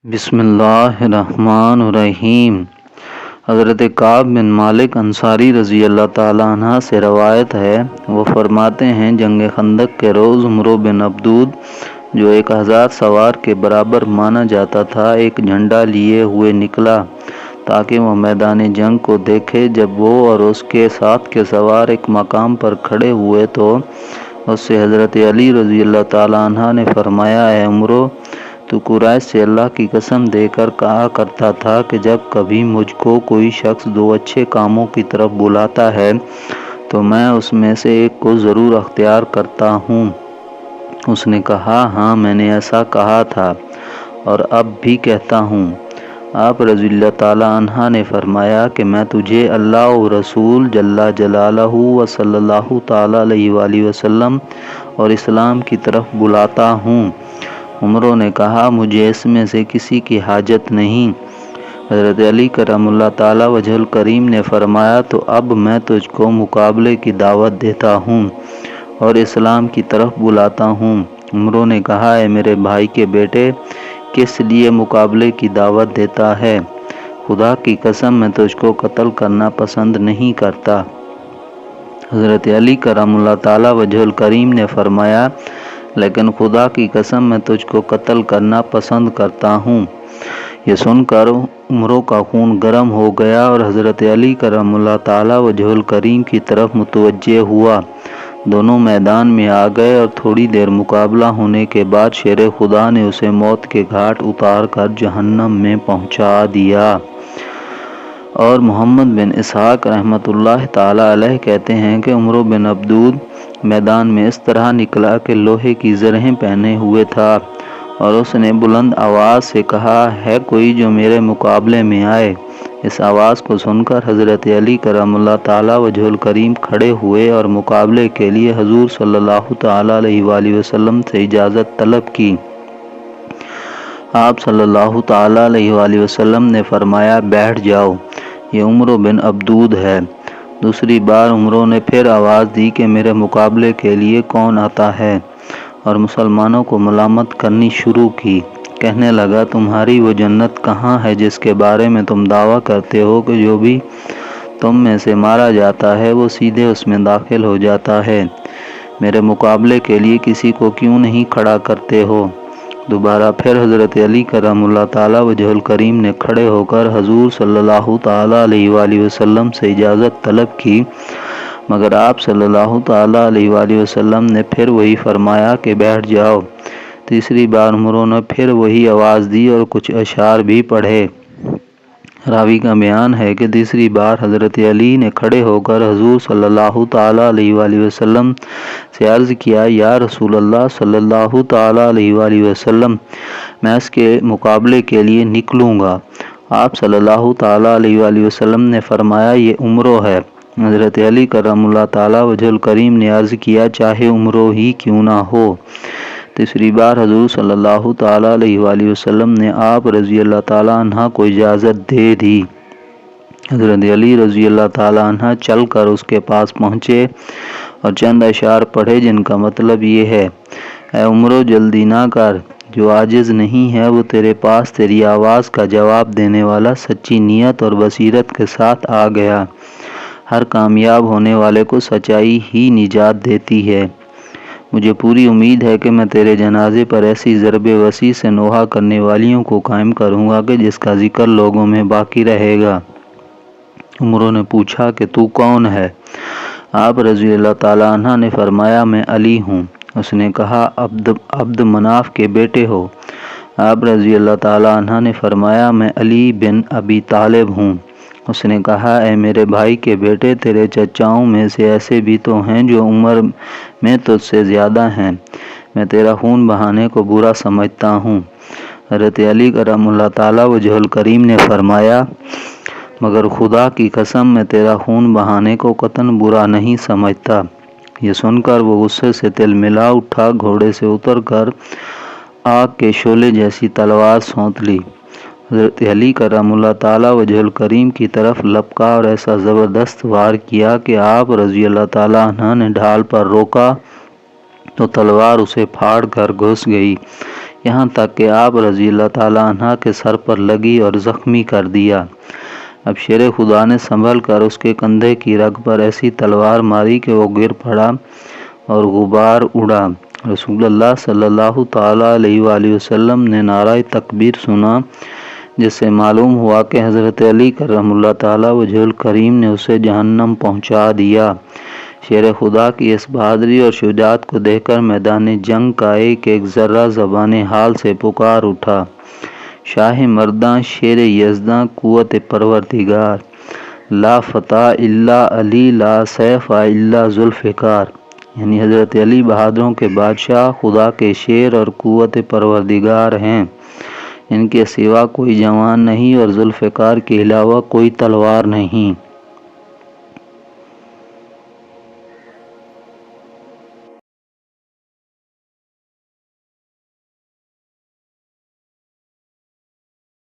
بسم اللہ الرحمن الرحیم۔ حضرت کعب بن مالک انصاری رضی اللہ تعالیٰ عنہ سے روایت ہے، وہ فرماتے ہیں جنگ خندق کے روز عمرو بن عبدود جو 1000 سوار کے برابر مانا جاتا تھا ایک جھنڈا لیے ہوئے نکلا تاکہ وہ میدان جنگ کو دیکھے۔ جب وہ اور اس کے ساتھ کے سوار ایک مقام پر کھڑے ہوئے تو اس سے حضرت علی رضی اللہ تعالیٰ عنہ نے فرمایا، اے عمرو، تو قریش سے اللہ کی قسم دے کر کہا کرتا تھا کہ جب کبھی مجھ کو کوئی شخص 2 اچھے کاموں کی طرف بلاتا ہے تو میں اس میں سے ایک کو ضرور اختیار کرتا ہوں۔ اس نے کہا، ہاں میں نے ایسا کہا تھا اور اب بھی کہتا ہوں۔ آپ رضی اللہ تعالیٰ عنہ نے فرمایا کہ میں تجھے اللہ و رسول جل جلالہ و صلی اللہ تعالیٰ علیہ وآلہ وسلم اور اسلام کی طرف بلاتا ہوں۔ عمرو نے کہا، مجھے اس میں سے کسی کی حاجت نہیں۔ حضرت علی کرم اللہ تعالیٰ وجہ الکریم نے فرمایا، تو اب میں تجھ کو مقابلے کی دعوت دیتا ہوں اور اسلام کی طرف بلاتا ہوں۔ عمرو نے کہا، اے میرے بھائی کے بیٹے، کس لیے مقابلے کی دعوت دیتا ہے؟ خدا کی قسم میں تجھ کو قتل کرنا پسند نہیں کرتا۔ حضرت علی کرم اللہ تعالیٰ وجہ الکریم نے فرمایا، لیکن خدا کی قسم میں تجھ کو قتل کرنا پسند کرتا ہوں۔ یہ سن کر عمرو کا خون گرم ہو گیا اور حضرت علی کرم اللہ تعالیٰ وجہ الکریم کی طرف متوجہ ہوا۔ دونوں میدان میں آ گئے اور تھوڑی دیر مقابلہ ہونے کے بعد شیر خدا نے اسے موت کے گھاٹ اتار کر جہنم میں پہنچا دیا۔ اور محمد بن اسحاق رحمۃ اللہ تعالیٰ علیہ کہتے ہیں کہ عمرو بن عبدود میدان میں اس طرح نکلا کہ لوہے کی زرہیں پہنے ہوئے تھا اور اس نے بلند آواز سے کہا، ہے کوئی جو میرے مقابلے میں آئے؟ اس آواز کو سن کر حضرت علی کرم اللہ تعالیٰ وجہ الکریم کھڑے ہوئے اور مقابلے کے لیے حضور صلی اللہ تعالیٰ علیہ وآلہ وسلم سے اجازت طلب کی۔ آپ صلی اللہ تعالیٰ علیہ وآلہ وسلم نے فرمایا، بیٹھ جاؤ، یہ عمرو بن عبدود ہے۔ دوسری بار عمرو نے پھر آواز دی کہ میرے مقابلے کے لیے کون آتا ہے، اور مسلمانوں کو ملامت کرنی شروع کی۔ کہنے لگا، تمہاری وہ جنت کہاں ہے جس کے بارے میں تم دعویٰ کرتے ہو کہ جو بھی تم میں سے مارا جاتا ہے وہ سیدھے اس میں داخل ہو جاتا ہے؟ میرے مقابلے کے لیے کسی کو کیوں نہیں کھڑا کرتے ہو؟ دوبارہ پھر حضرت علی کرم اللہ تعالیٰ وجہ الکریم نے کھڑے ہو کر حضور صلی اللہ تعالیٰ علیہ وآلہ وسلم سے اجازت طلب کی، مگر آپ صلی اللہ تعالیٰ علیہ وآلہ وسلم نے پھر وہی فرمایا کہ بیٹھ جاؤ۔ تیسری بار عمرو نے پھر وہی آواز دی اور کچھ اشعار بھی پڑھے۔ راوی کا بیان ہے کہ تیسری بار حضرت علی نے کھڑے ہو کر حضور صلی اللہ تعالیٰ علیہ وآلہ وسلم سے عرض کیا، یا رسول اللہ صلی اللہ تعالیٰ علیہ وآلہ وسلم، میں اس کے مقابلے کے لیے نکلوں گا۔ آپ صلی اللہ تعالیٰ علیہ وآلہ وسلم نے فرمایا، یہ عمرو ہے۔ حضرت علی کرم اللہ تعالیٰ وجہ الکریم نے عرض کیا، چاہے عمرو ہی کیوں نہ ہو۔ تیسری بار حضور صلی اللہ تعالیٰ علیہ وآلہ وسلم نے آپ رضی اللہ تعالیٰ عنہ کو اجازت دے دی۔ حضرت علی رضی اللہ تعالیٰ عنہ چل کر اس کے پاس پہنچے اور چند اشعار پڑھے جن کا مطلب یہ ہے، اے عمرو، جلدی نہ کر، جو عاجز نہیں ہے وہ تیرے پاس تیری آواز کا جواب دینے والا سچی نیت اور بصیرت کے ساتھ آ گیا۔ ہر کامیاب ہونے والے کو سچائی ہی نجات دیتی ہے۔ مجھے پوری امید ہے کہ میں تیرے جنازے پر ایسی ضرب وسیع سے نوحہ کرنے والیوں کو قائم کروں گا کہ جس کا ذکر لوگوں میں باقی رہے گا۔ عمرو نے پوچھا کہ تو کون ہے؟ آپ رضی اللہ تعالیٰ عنہ نے فرمایا، میں علی ہوں۔ اس نے کہا، عبد مناف کے بیٹے ہو؟ آپ رضی اللہ تعالیٰ عنہ نے فرمایا، میں علی بن ابی طالب ہوں۔ اس نے کہا، اے میرے بھائی کے بیٹے، تیرے چچاؤں میں سے ایسے بھی تو ہیں جو عمر میں تجھ سے زیادہ ہیں، میں تیرا خون بہانے کو برا سمجھتا ہوں۔ حضرت علی کرم اللہ تعالیٰ وجہ الکریم نے فرمایا، مگر خدا کی قسم میں تیرا خون بہانے کو قطعاً برا نہیں سمجھتا۔ یہ سن کر وہ غصے سے تلملا اٹھا، گھوڑے سے اتر کر آگ کے شعلے جیسی تلوار سونت لی، حضرت علی کرم اللہ تعالیٰ وجہ الکریم کی طرف لپکا اور ایسا زبردست وار کیا کہ آپ رضی اللہ تعالیٰ عنہ نے ڈھال پر روکا تو تلوار اسے پھاڑ کر گھس گئی، یہاں تک کہ آپ رضی اللہ تعالیٰ عنہ کے سر پر لگی اور زخمی کر دیا۔ اب شیر خدا نے سنبھل کر اس کے کندھے کی رگ پر ایسی تلوار ماری کہ وہ گر پڑا اور غبار اڑا۔ رسول اللہ صلی اللہ تعالیٰ علیہ وآلہ وسلم نے نعرہ تکبیر سنا، جس سے معلوم ہوا کہ حضرت علی کرم اللہ تعالیٰ وجہ الکریم نے اسے جہنم پہنچا دیا۔ شیر خدا کی اس بہادری اور شجاعت کو دیکھ کر میدان جنگ کا ایک ایک ذرہ زبان حال سے پکار اٹھا، شاہ مرداں شیر یزداں قوت پروردگار، لا فتح الا علی لا سیف الا ذوالفقار، یعنی حضرت علی بہادروں کے بادشاہ خدا کے شیر اور قوت پروردگار ہیں، ان کے سوا کوئی جوان نہیں اور ذوالفقار کے علاوہ کوئی تلوار نہیں۔